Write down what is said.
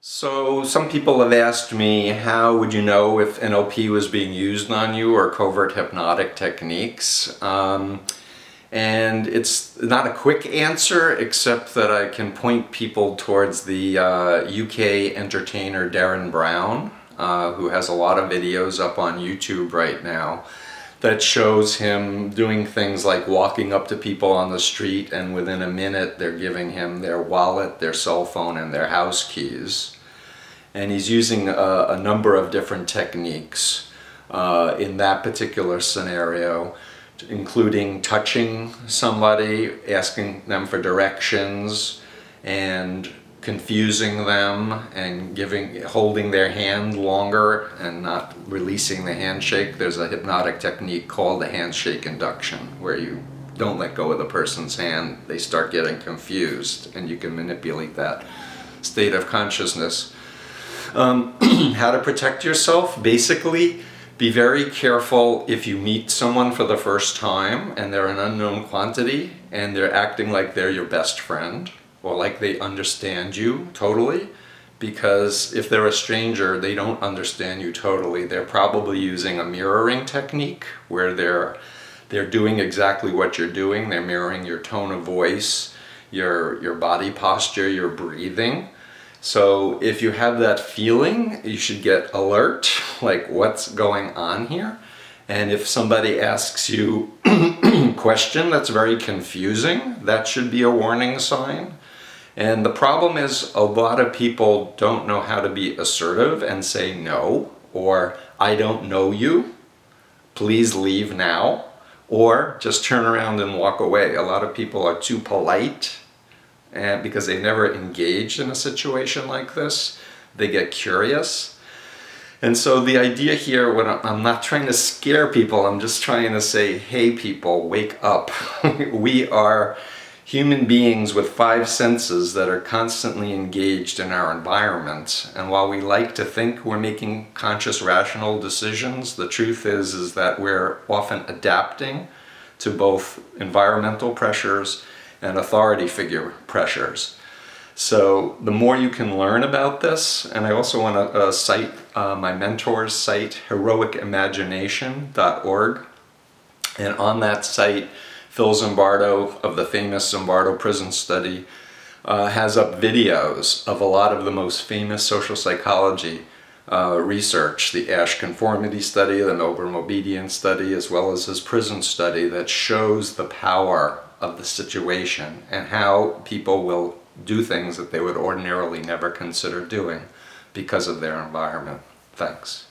So some people have asked me, how would you know if NLP was being used on you or covert hypnotic techniques? And it's not a quick answer, except that I can point people towards the UK entertainer Darren Brown, who has a lot of videos up on YouTube right now that shows him doing things like walking up to people on the street, and within a minute they're giving him their wallet, their cell phone, and their house keys. And he's using a number of different techniques in that particular scenario, including touching somebody, asking them for directions, and confusing them, and holding their hand longer and not releasing the handshake. There's a hypnotic technique called the handshake induction, where you don't let go of the person's hand, they start getting confused, and you can manipulate that state of consciousness. How to protect yourself? Basically, be very careful if you meet someone for the first time and they're an unknown quantity and they're acting like they're your best friend or like they understand you totally, because if they're a stranger, they don't understand you totally. They're probably using a mirroring technique where they're doing exactly what you're doing. They're mirroring your tone of voice, your body posture, your breathing. So if you have that feeling, you should get alert, like what's going on here. And if somebody asks you a question that's very confusing, that should be a warning sign. And the problem is a lot of people don't know how to be assertive and say no, or I don't know you, please leave now, or just turn around and walk away. A lot of people are too polite. And because they've never engaged in a situation like this, they get curious. And so the idea here, when I'm not trying to scare people, I'm just trying to say, hey people, wake up. We are human beings with 5 senses that are constantly engaged in our environment. And while we like to think we're making conscious, rational decisions, the truth is that we're often adapting to both environmental pressures and authority figure pressures. So the more you can learn about this, and I also want to cite my mentor's site, heroicimagination.org, and on that site, Phil Zimbardo of the famous Zimbardo Prison Study has up videos of a lot of the most famous social psychology research, the Ash Conformity Study, the Milgram Obedience Study, as well as his prison study, that shows the power of the situation and how people will do things that they would ordinarily never consider doing because of their environment. Thanks.